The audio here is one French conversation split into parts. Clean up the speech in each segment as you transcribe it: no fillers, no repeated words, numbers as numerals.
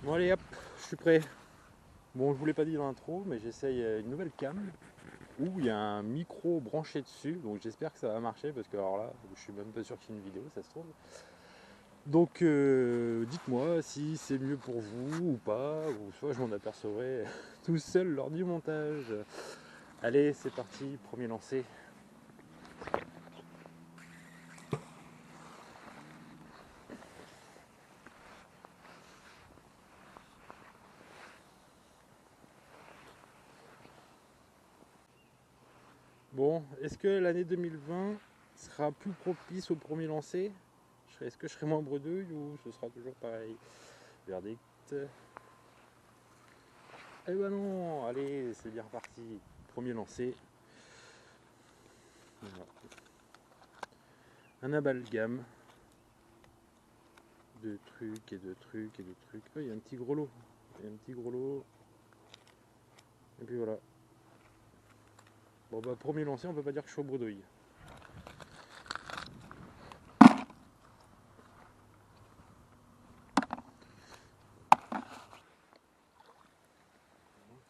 Bon allez hop, je suis prêt. Bon, je vous l'ai pas dit dans l'intro, mais j'essaye une nouvelle cam où il y a un micro branché dessus, donc j'espère que ça va marcher parce que alors là, je suis même pas sûr qu'il y ait une vidéo, ça se trouve. Donc dites-moi si c'est mieux pour vous ou pas, ou soit je m'en apercevrai tout seul lors du montage. Allez, c'est parti, premier lancé. Bon, est-ce que l'année 2020 sera plus propice au premier lancé? Est-ce que je serai moins bredouille ou ce sera toujours pareil? Verdict. Eh ben non, allez, c'est bien reparti. Premier lancé. Voilà. Un amalgame de trucs et de trucs et de trucs. Oh, il y a un petit gros lot. Il y a un petit gros lot. Et puis voilà. Bon bah premier lancé, on peut pas dire que je suis au bredouille.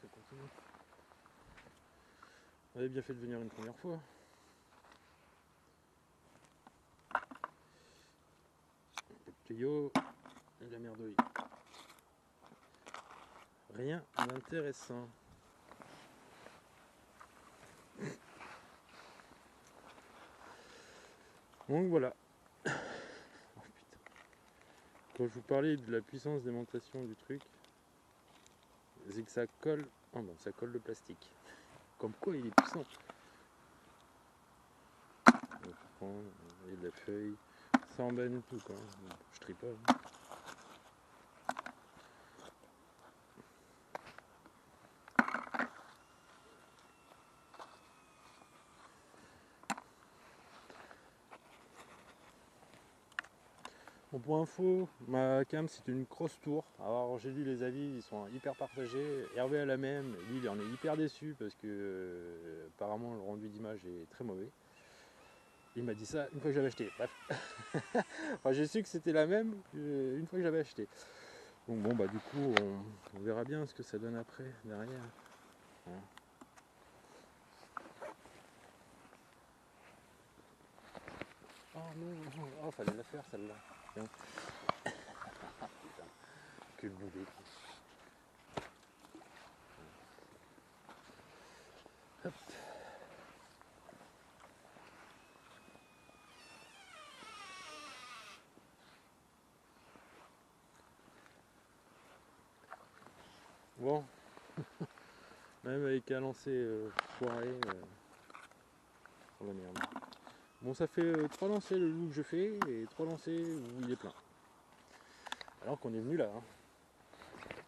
Ça continue. On avait bien fait de venir une première fois. Le tuyau et la merdouille. Rien d'intéressant. Donc voilà. Oh, putain. Quand je vous parlais de la puissance d'aimantation du truc, c'est que ça colle. Oh ben ça colle le plastique. Comme quoi il est puissant. On prend, il y a de la feuille. Ça embête tout quoi. Je trie pas. Bon, pour info, ma cam c'est une cross tour. Alors j'ai lu les avis, ils sont hyper partagés. Hervé a la même, lui il en est hyper déçu parce que apparemment le rendu d'image est très mauvais. Il m'a dit ça une fois que j'avais acheté. Bref. Enfin, j'ai su que c'était la même une fois que j'avais acheté. Donc bon bah du coup on verra bien ce que ça donne après, derrière. Hein. Oh non, oh fallait la faire celle-là. Tiens. Ah putain, que le boulet. Hop. Bon, même avec un lancer foiré, oh la merde. Bon, ça fait 3 lancers le loup que je fais et 3 lancers où il est plein. Alors qu'on est venu là. Hein.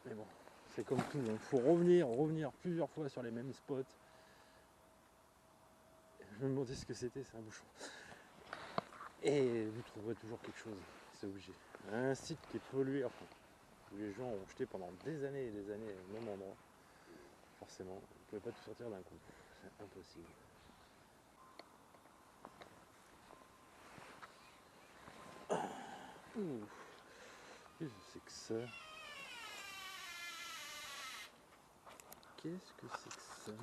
Mais bon, c'est comme tout, il faut revenir plusieurs fois sur les mêmes spots. Je me demandais ce que c'était, c'est un bouchon. Et vous trouverez toujours quelque chose, c'est obligé. Un site qui est pollué, enfin, où les gens ont jeté pendant des années et des années au même endroit. Forcément, vous ne pouvez pas tout sortir d'un coup. C'est impossible. Ouh, qu'est-ce que c'est que ça? Qu'est-ce que c'est que ça?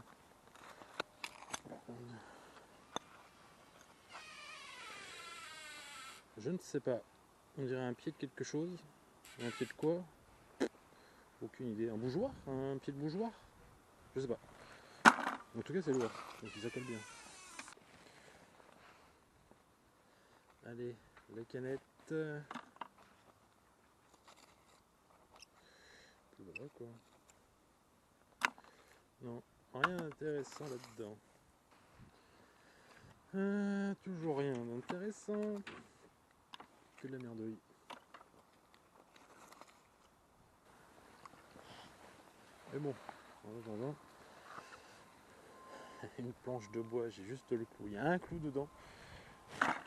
Je ne sais pas. On dirait un pied de quelque chose. Un pied de quoi? Aucune idée. Un bougeoir? Un pied de bougeoir? Je sais pas. En tout cas, c'est lourd. Donc ça colle bien. Allez, la canette. Puis voilà quoi. Non, rien d'intéressant là-dedans. Toujours rien d'intéressant. Que de la merdouille. Mais bon, en attendant, une planche de bois, j'ai juste le clou. Il y a un clou dedans.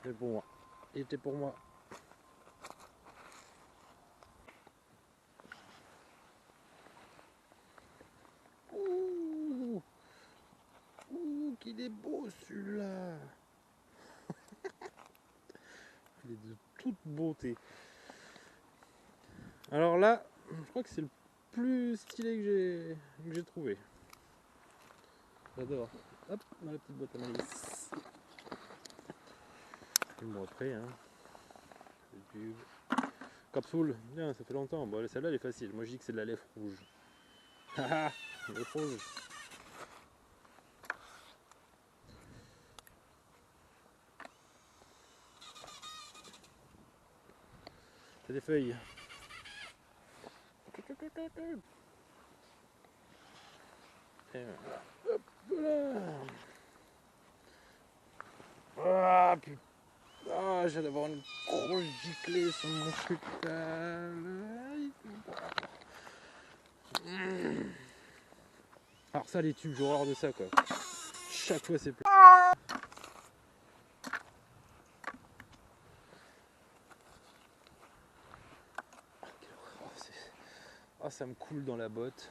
C'est pour moi. Il était pour moi. Ouh, ouh, qu'il est beau celui-là. Il est de toute beauté. Alors là, je crois que c'est le plus stylé que j'ai trouvé. J'adore. Hop, dans la petite boîte à malice. Et bon après, hein. Et puis, capsule, bien, ça fait longtemps. Bon, celle-là elle est facile. Moi je dis que c'est de la lèvre rouge. Haha, lèvre rouge. C'est des feuilles. Et voilà. Hop là. Ah putain. Ah, j'ai d'avoir une grosse giclée sur mon fructal. Alors ça les tubes, j'ai horreur de ça quoi. Chaque fois c'est plein. Oh, ça me coule dans la botte.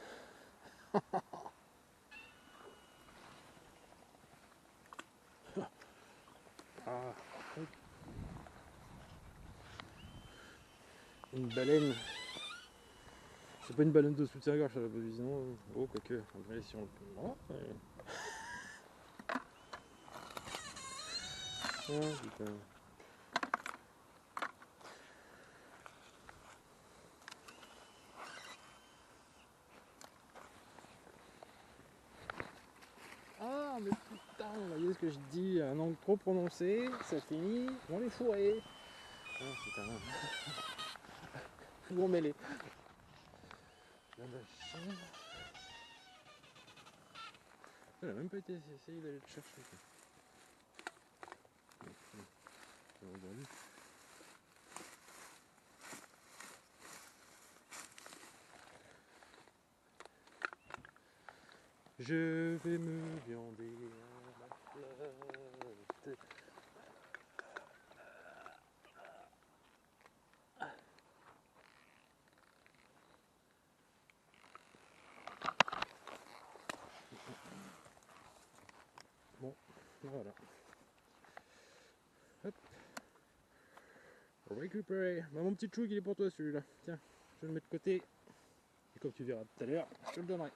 Ah, une baleine. C'est pas une baleine de soutien-gorge, ça la position. Oh, quoique. Mais si on. Oh, ouais. Oh, putain. Ah, mais putain, vous voyez ce que je dis, un angle trop prononcé, ça finit dans les fourrés. Ah, putain. Fourreau mêlé. La machine. Elle a même pas été essayé d'aller le chercher. Je vais me viander à la flotte. Bon, voilà. Hop. Récupérer. Bah, mon petit chou, il est pour toi celui-là. Tiens, je vais le mettre de côté. Et comme tu verras tout à l'heure, je te le donnerai.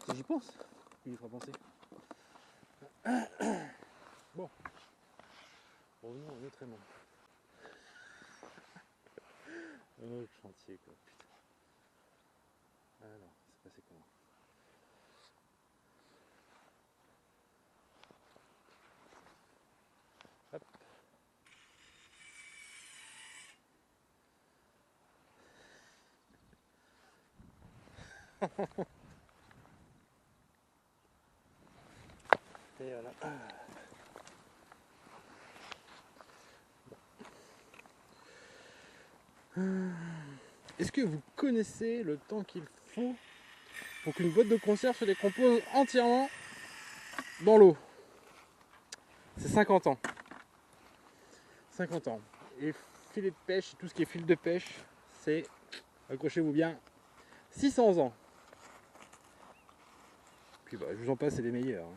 Si j'y pense, il y fera penser. Bon. Revenons à notre aimant. Oh, le chantier quoi, putain. Alors, c'est passé comment? Hop. Et voilà. Est-ce que vous connaissez le temps qu'il faut pour qu'une boîte de conserve se décompose entièrement dans l'eau? C'est 50 ans. 50 ans. Et filet de pêche, tout ce qui est fil de pêche, c'est, accrochez-vous bien, 600 ans. Puis bah, je vous en passe, c'est les meilleurs.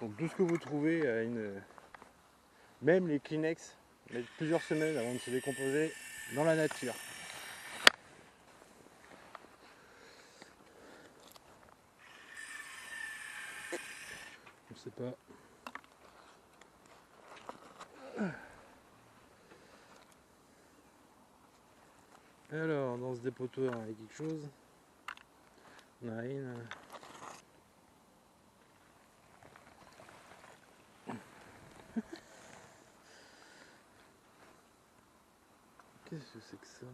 Donc tout ce que vous trouvez à même les Kleenex, mettent plusieurs semaines avant de se décomposer dans la nature. Je sais pas. Alors, dans ce dépotoir, il y a quelque chose. On a une. Qu'est-ce que c'est que ça?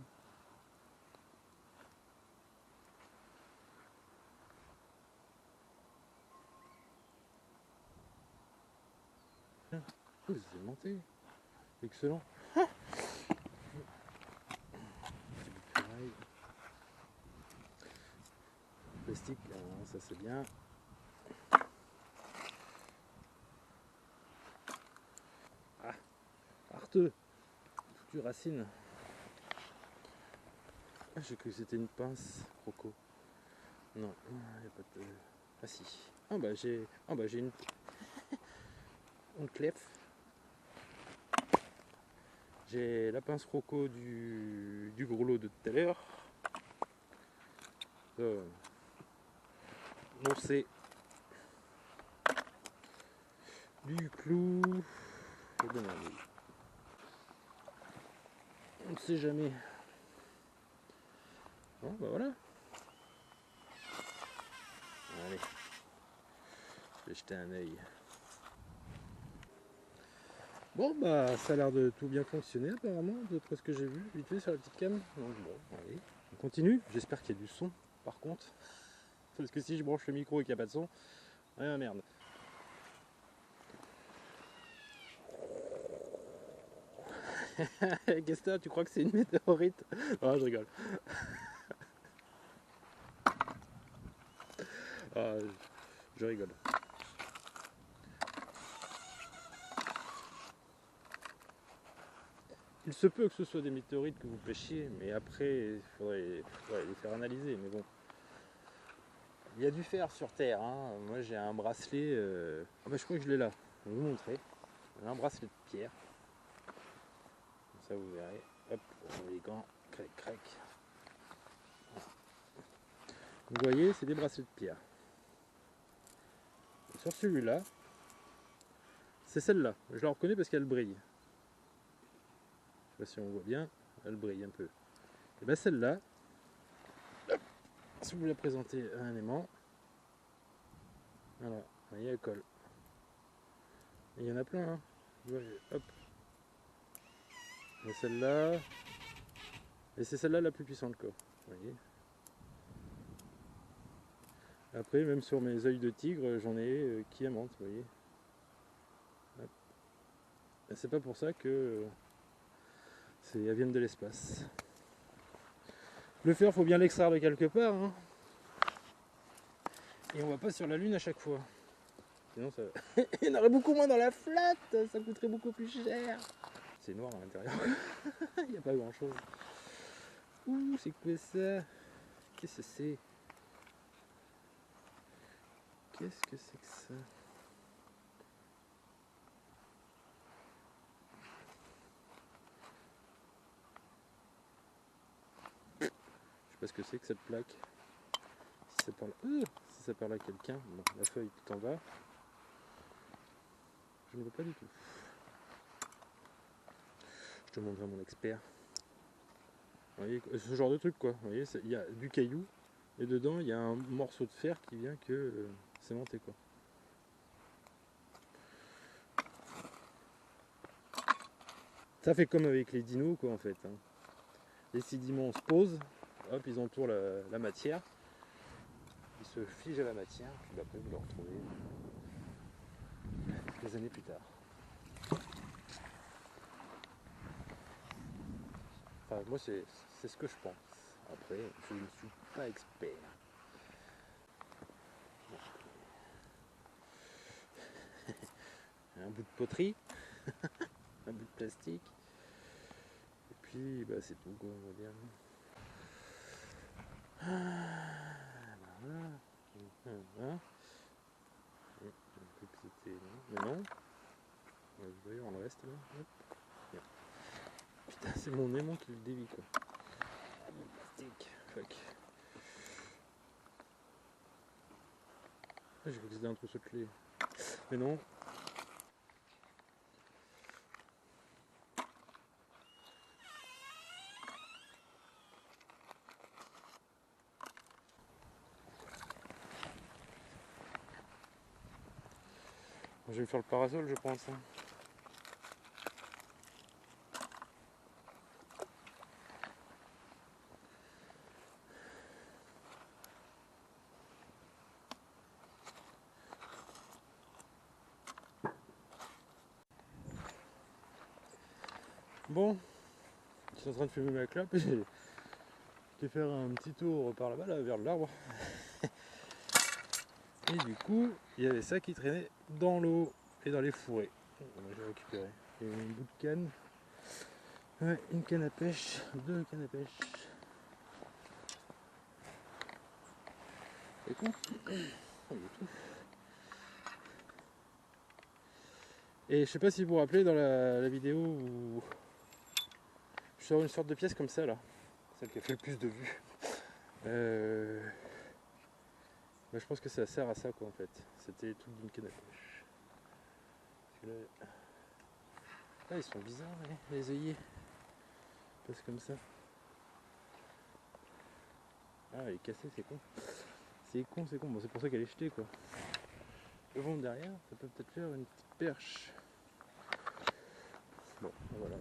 Oh, c'est monté. Excellent. Plastique, ça c'est bien. Ah, arteux. Foutue racine. Ah, j'ai cru que c'était une pince croco. Non, il n'y a pas de. Ah si. Ah bah j'ai une clef. J'ai la pince croco du gros lot de tout à l'heure. Bon, c'est du clou. Et bien, on ne sait jamais. Bon, bah voilà. Allez, je vais jeter un œil. Bon, bah ça a l'air de tout bien fonctionner apparemment, d'après ce que j'ai vu, vite fait sur la petite cam. Donc bon, allez, on continue. J'espère qu'il y a du son par contre. Parce que si je branche le micro et qu'il n'y a pas de son, ah merde. Qu'est-ce que tu crois que c'est une météorite? Ah, je rigole. Ah, je rigole. Il se peut que ce soit des météorites que vous pêchiez, mais après, il faudrait les faire analyser. Mais bon, il y a du fer sur Terre. Hein. Moi, j'ai un bracelet. Ah bah, je crois que je l'ai là. Je vais vous montrer. J'ai un bracelet de pierre. Comme ça, vous verrez. Hop, on met les gants. Crac, crac. Vous voyez, c'est des bracelets de pierre. Et sur celui-là, c'est celle-là. Je la reconnais parce qu'elle brille. Je sais pas si on voit bien. Elle brille un peu. Et bien celle-là, si vous la présentez à un aimant, voilà, vous voyez, elle colle. Et il y en a plein, hein. Vous voyez, hop. Et celle-là, et c'est celle-là la plus puissante, quoi. Vous voyez. Après, même sur mes œils de tigre, j'en ai qui aimantent, vous voyez. C'est pas pour ça que elles viennent de l'espace. Le fer, faut bien l'extraire de quelque part, hein. Et on va pas sur la Lune à chaque fois. Sinon, ça... il y en aurait beaucoup moins dans la flotte, ça coûterait beaucoup plus cher. C'est noir à l'intérieur. Il n'y a pas grand chose. Ouh, c'est quoi ça? Qu'est-ce que c'est? Qu'est-ce que c'est que ça? Je sais pas ce que c'est que cette plaque. Si ça parle à quelqu'un. Bon, la feuille tout en bas. Je ne vois pas du tout. Je te montrerai mon expert. Vous voyez, ce genre de truc quoi. Vous voyez, il y a du caillou et dedans il y a un morceau de fer qui vient que cémenter quoi. Ça fait comme avec les dinos quoi en fait. Hein. Les sédiments se posent, hop ils entourent la matière, ils se figent à la matière, puis après vous le retrouvez des années plus tard. Enfin moi c'est ce que je pense. Après je ne suis pas expert. Un bout de poterie, un bout de plastique. Et puis bah, c'est tout quoi on va dire. Voilà. Voilà. Mais non. Vous voyez, on le reste là. Hop. Putain, c'est mon aimant qui le dévie quoi. Plastique. Fuck. J'ai cru que c'était un trousseau de clés. Mais non. Je vais me faire le parasol, je pense. Hein. Bon, je suis en train de fumer ma clope et j'ai faire un petit tour par là-bas, là, vers l'arbre. Et du coup, il y avait ça qui traînait dans l'eau et dans les fourrés. J'ai récupéré. Il y avait une bout de canne. Ouais, une canne à pêche, deux cannes à pêche. Et tout. Et je sais pas si vous vous rappelez dans la vidéo où je sors une sorte de pièce comme ça là, celle qui a fait le plus de vues. Bah, je pense que ça sert à ça quoi en fait. C'était les trucs d'une canne à pêche. Parce que là... Ah, ils sont bizarres les œillets. Ils passent comme ça. Ah, elle est cassée, c'est con. C'est con, c'est con. Bon, c'est pour ça qu'elle est jetée quoi. Le vent derrière, ça peut peut-être faire une petite perche. Bon, voilà.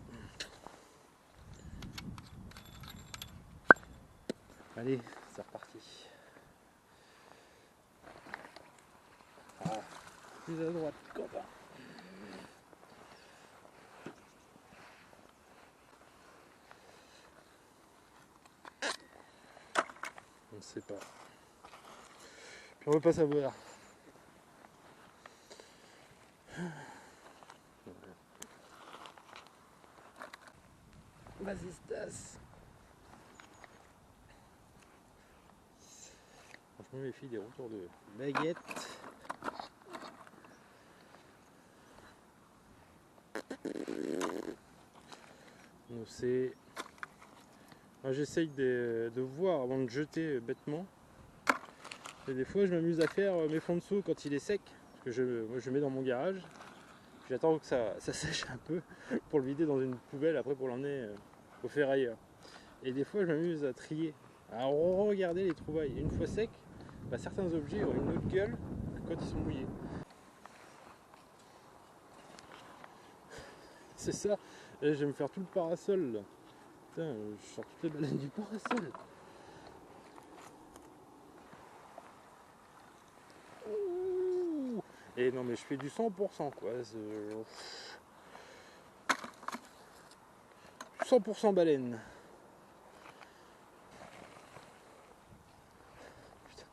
Allez, c'est reparti. Ah, plus à droite, Quentin. On ne sait pas. Puis on veut pas savoir. Vas-y, Stas. Franchement, les filles, des retours de baguette. Donc c'est... J'essaye de voir avant de jeter bêtement. Et des fois, je m'amuse à faire mes fonds de seau quand il est sec. Parce que moi, je le mets dans mon garage. J'attends que ça sèche un peu pour le vider dans une poubelle après pour l'emmener au ferrailleur. Et des fois, je m'amuse à trier, à regarder les trouvailles. Et une fois secs, bah, certains objets ont une autre gueule que quand ils sont mouillés. C'est ça. Et je vais me faire tout le parasol là. Putain, je sors toutes les baleines du parasol. Ouh. Et non mais je fais du 100% quoi. 100% baleine. Putain.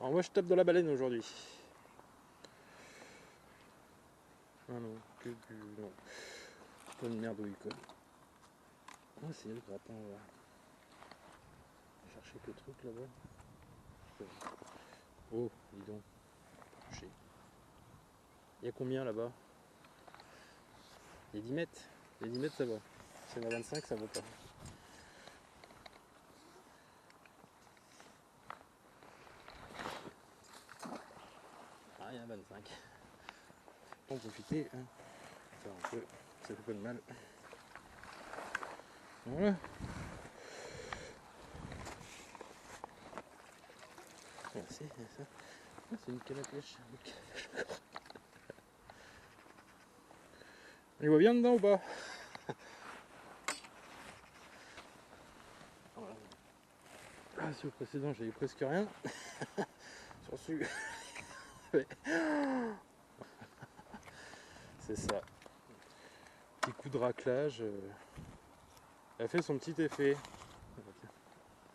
Alors moi je tape dans la baleine aujourd'hui. Ah non, que du... non. Pas de merdouille quoi. Ah c'est le grappin là. Chercher que truc là-bas. Oh, dis donc. Il y a combien là-bas? Il y a 10 mètres. Il y a 10 mètres ça va. Si il y en a 25 ça vaut pas. Ah il y en a 25. Pour en profiter, hein. Faire un peu, ça fait pas de mal. Voilà. Ah, c'est ça. Ah, c'est une canne à pêche. On les voit bien dedans ou pas? Ah, sur le précédent j'avais presque rien. Sur celui. Ouais. C'est ça. Petit coup de raclage. Elle a fait son petit effet.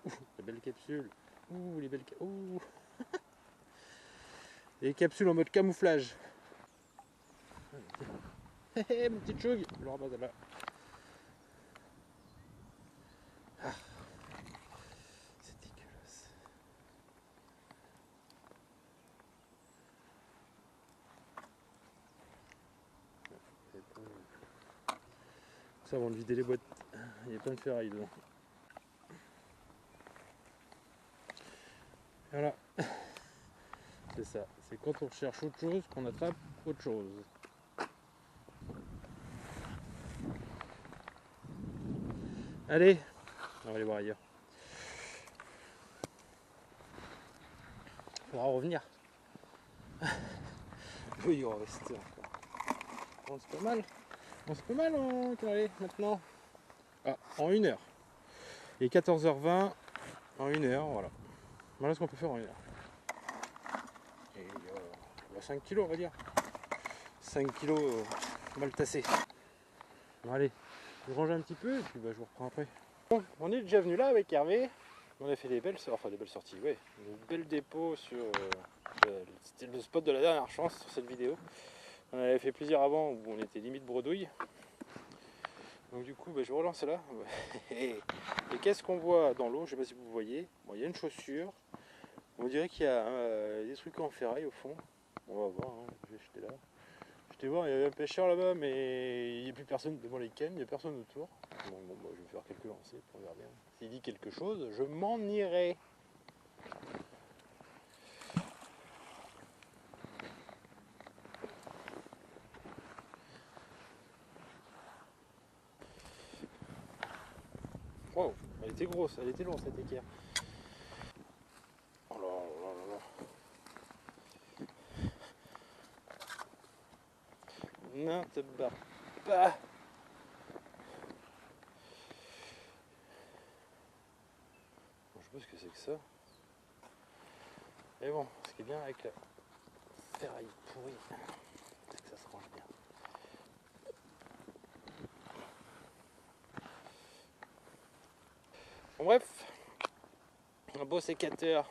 Ouh, la belle capsule. Ouh, les belles ouh. Les capsules en mode camouflage. Hé hé, mon petit chug. Je le ramasse là. Ah, c'est dégueulasse. Ça avant de vider les boîtes. Il y a plein de ferraille dedans. Voilà. C'est ça. C'est quand on cherche autre chose qu'on attrape autre chose. Allez, on va aller voir ailleurs. On va revenir. Oui, il va rester encore. Bon, c'est pas mal. Bon, c'est pas mal hein, allez, maintenant. Ah, en 1 heure. Il est 14h20 en 1 heure, voilà. Voilà ce qu'on peut faire en 1 heure. Et 5 kilos, on va dire. 5 kilos mal tassés. Bon, allez, je range un petit peu et puis bah, je vous reprends après. Bon, on est déjà venu là avec Hervé. On a fait des belles sorties, ouais. Une belle dépôt sur c'était le spot de la dernière chance sur cette vidéo. On avait fait plusieurs avant où on était limite bredouille. Donc du coup bah, je vais relancer là. Et qu'est-ce qu'on voit dans l'eau? Je sais pas si vous voyez. Bon, il y a une chaussure. On dirait qu'il y a des trucs en ferraille au fond. On va voir, hein. Je vais jeter J'étais voir, il y avait un pêcheur là-bas, mais il n'y a plus personne devant les cannes, il n'y a personne autour. Bon, bah, je vais faire quelques lancers pour voir bien. S'il dit quelque chose, je m'en irai. Wow, elle était grosse, elle était lourde cette équerre. Oh là là là là. Ne te bats pas. Bon, je sais pas ce que c'est que ça. Mais bon, ce qui est bien avec la ferraille pourrie, c'est que ça se range bien. Bon, bref, un beau sécateur.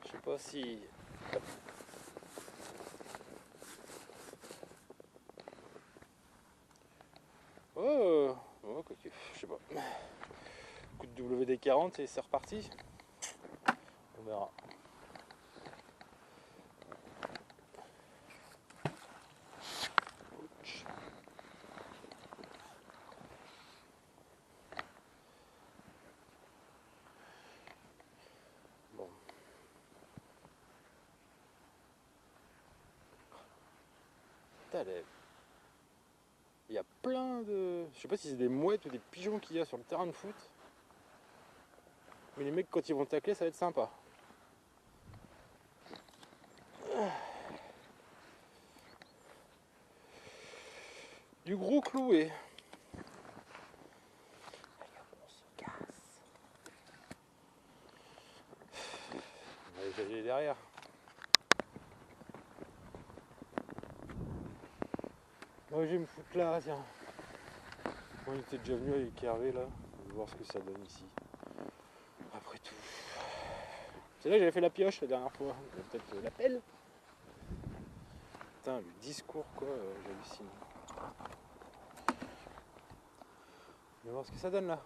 Je sais pas si... Oh, je sais pas. Coup de WD-40 et c'est reparti. On verra. Bon. Il y a plein de... Je sais pas si c'est des mouettes ou des pigeons qu'il y a sur le terrain de foot. Mais les mecs, quand ils vont tacler, ça va être sympa. Du gros cloué. On se casse. On va aller derrière. Moi, je vais me foutre là, tiens. Moi, il était déjà venu avec Hervé là. On va voir ce que ça donne ici. Après tout. C'est là que j'avais fait la pioche la dernière fois. Peut-être la pelle. Putain, le discours quoi, j'hallucine. On va voir ce que ça donne là.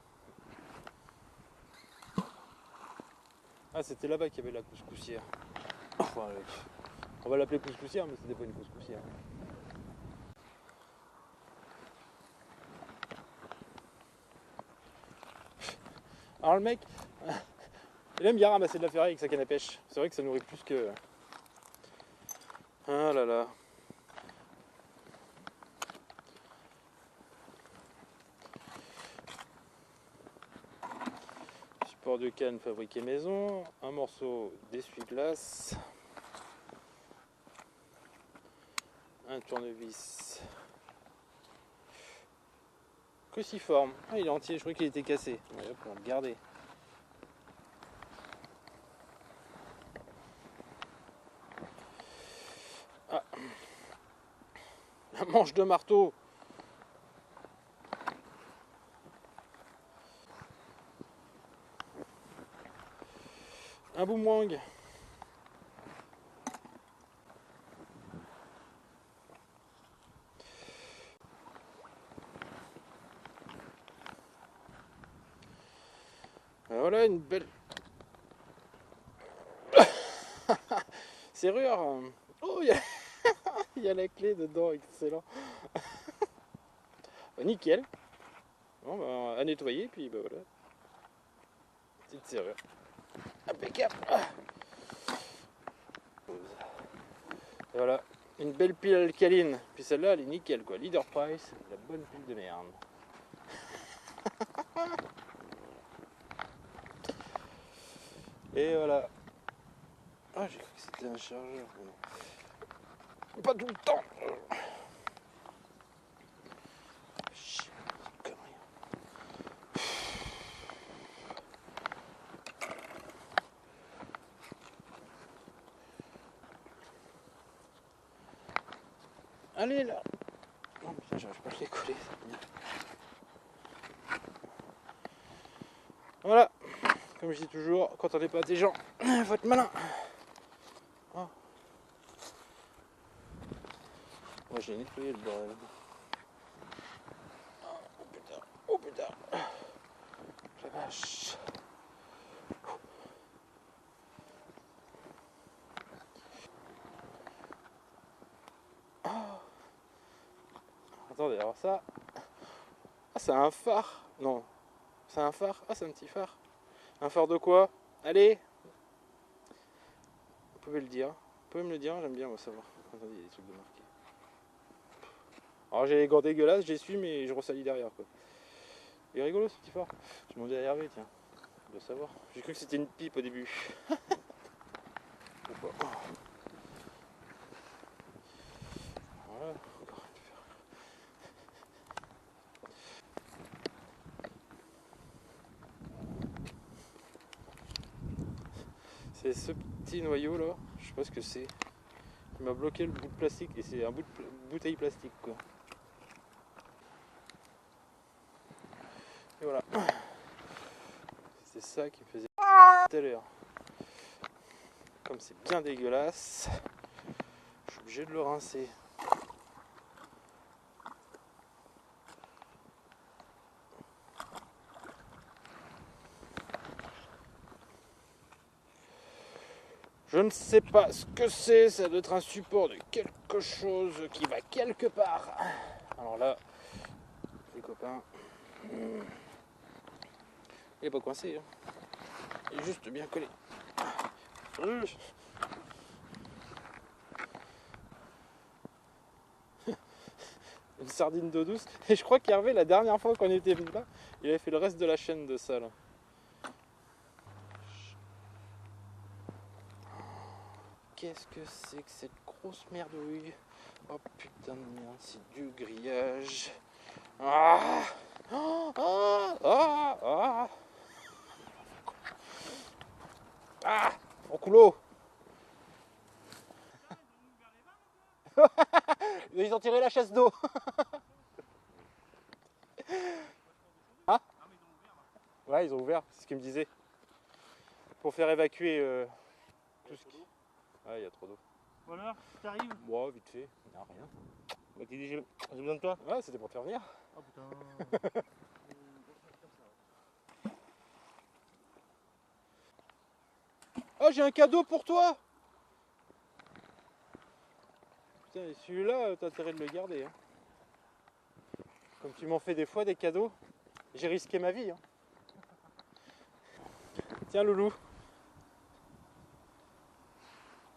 Ah, c'était là-bas qu'il y avait la couscoussière. Enfin, on va l'appeler couscoussière, mais c'était pas une couscoussière. Alors le mec, il aime bien ramasser de la ferraille avec sa canne à pêche. C'est vrai que ça nourrit plus que... Ah là là. Support de canne fabriqué maison, un morceau d'essuie-glace, un tournevis cruciforme. Ah, il est entier, je croyais qu'il était cassé. Ouais, hop, on va le garder. Ah. La manche de marteau. Un boomerang. Voilà une belle serrure. Oh, il y a la clé dedans, excellent. Nickel. Bon, bah, à nettoyer, puis bah, voilà. Petite serrure. Impeccable. Et voilà, une belle pile alcaline. Puis celle-là, elle est nickel quoi. Leader Price, la bonne pile de merde. Et voilà. Ah, j'ai cru que c'était un chargeur. Pas tout le temps. Chier, connerie. Allez là. Non putain, j'arrive pas à les coller. Voilà. Comme je dis toujours, quand on n'est pas intelligent, faut être malin. Oh. Moi j'ai nettoyé le bordel. Oh putain, oh putain. La vache. Oh. Attendez, alors ça... Ah, c'est un phare. Non, c'est un phare. Ah, c'est un petit phare. Un phare de quoi? Allez. Vous pouvez le dire. Vous pouvez me le dire, j'aime bien moi savoir. Attendez, il y a des trucs de marqué. Alors j'ai les gants dégueulasses, j'essuie mais je ressalis derrière quoi. Il est rigolo ce petit phare. Je demandais à Hervé, tiens. Il doit savoir. J'ai cru que c'était une pipe au début. Voilà. C'est ce petit noyau là, je sais pas ce que c'est, qui m'a bloqué le bout de plastique et c'est un bout de bouteille plastique quoi. Et voilà. C'est ça qui me faisait tout à l'heure. Comme c'est bien dégueulasse, je suis obligé de le rincer. Je ne sais pas ce que c'est, ça doit être un support de quelque chose qui va quelque part. Alors là, les copains, il n'est pas coincé, hein. Il est juste bien collé. Une sardine d'eau douce. Et je crois qu'Hervé, la dernière fois qu'on était venu là, il avait fait le reste de la chaîne de ça là. Qu'est-ce que c'est que cette grosse merdouille? Oh putain de merde, c'est du grillage. Ah ah ah ah ah mon coulo. Ils ont tiré la chasse d'eau. Ah ouais, ils ont ouvert, c'est ce qu'ils me disaient. Pour faire évacuer tout ce qui... Ah, il y a trop d'eau. Voilà, t'arrives. Bon, vite fait, il n'y a rien. Bah, tu dis j'ai besoin de toi. Ouais, c'était pour te faire venir. Oh putain. Oh, j'ai un cadeau pour toi. Putain, et celui-là, t'as intérêt de le garder. Hein. Comme tu m'en fais des fois des cadeaux, j'ai risqué ma vie. Hein. Tiens, loulou.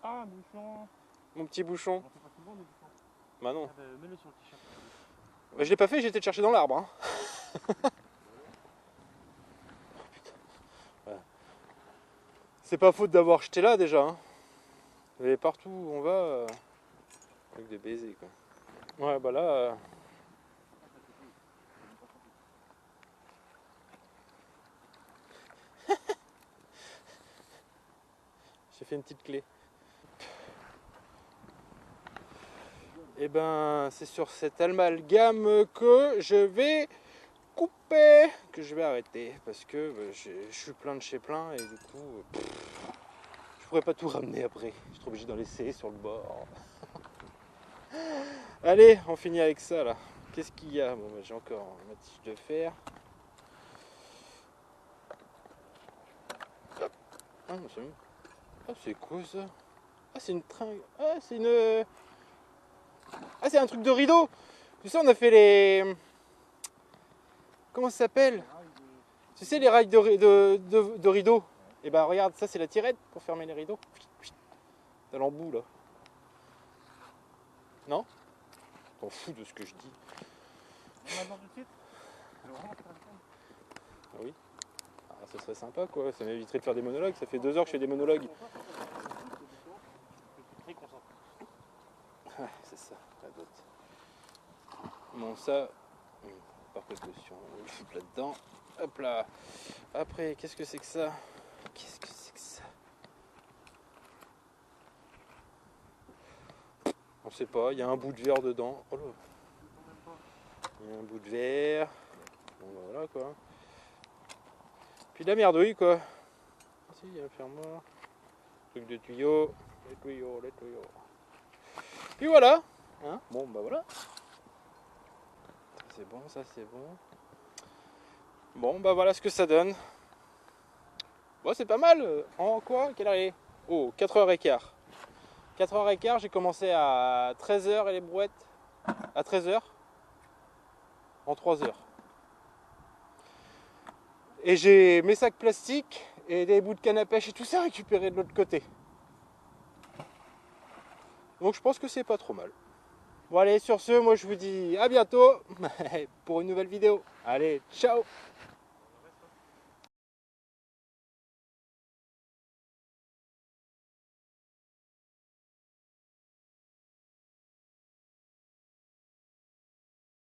Ah, bouchon. Mon petit bouchon. On fait pas souvent des bouchons. Bah non. Ah, bah, mets-le sur le t-shirt. Bah, je l'ai pas fait, j'ai été le chercher dans l'arbre. Hein. Ouais. C'est pas faute d'avoir jeté là déjà. Hein. Mais partout où on va, avec des baisers quoi. Ouais, bah là. J'ai fait une petite clé. Et ben, c'est sur cet amalgame que je vais couper, que je vais arrêter. Parce que bah, je suis plein de chez plein et du coup, je pourrais pas tout ramener après. Je suis obligé d'en laisser sur le bord. Allez, on finit avec ça là. Qu'est-ce qu'il y a? Bon, bah, j'ai encore ma tige de fer. Ah, c'est quoi ça? Ah, c'est une tringle. Ah, c'est une. Ah, c'est un truc de rideau. Tu sais, on a fait les. Comment ça s'appelle? Tu sais, les rails de rideau. Et ben regarde, ça c'est la tirette pour fermer les rideaux. T'as l'embout là. Non? T'en fous de ce que je dis. Maintenant tout de suite. Ah oui. Ah, ça serait sympa quoi, ça m'éviterait de faire des monologues. Ça fait 2 heures que je fais des monologues. Ouais, c'est ça, la dot. Bon, ça, par précaution, on le fout là-dedans. Hop là. Après, qu'est-ce que c'est que ça? Qu'est-ce que c'est que ça? On sait pas, il y a un bout de verre dedans. Oh là. Il y a un bout de verre. Bon, bah voilà quoi. Puis de la merdouille quoi. Ah, si, il y a un fermoir. Truc de tuyau. Les tuyaux, les tuyaux. Puis voilà. Hein, bon, bah voilà. Ça c'est bon, ça c'est bon. Bon, bah voilà ce que ça donne. Bon, c'est pas mal. En quoi? Quelle heure il est? Oh, 4h15. 4h15, j'ai commencé à 13h et les brouettes. À 13h. en 3 heures. Et j'ai mes sacs plastiques et des bouts de canne à pêche et tout ça récupéré de l'autre côté. Donc je pense que c'est pas trop mal. Bon allez, sur ce, moi je vous dis à bientôt pour une nouvelle vidéo. Allez, ciao!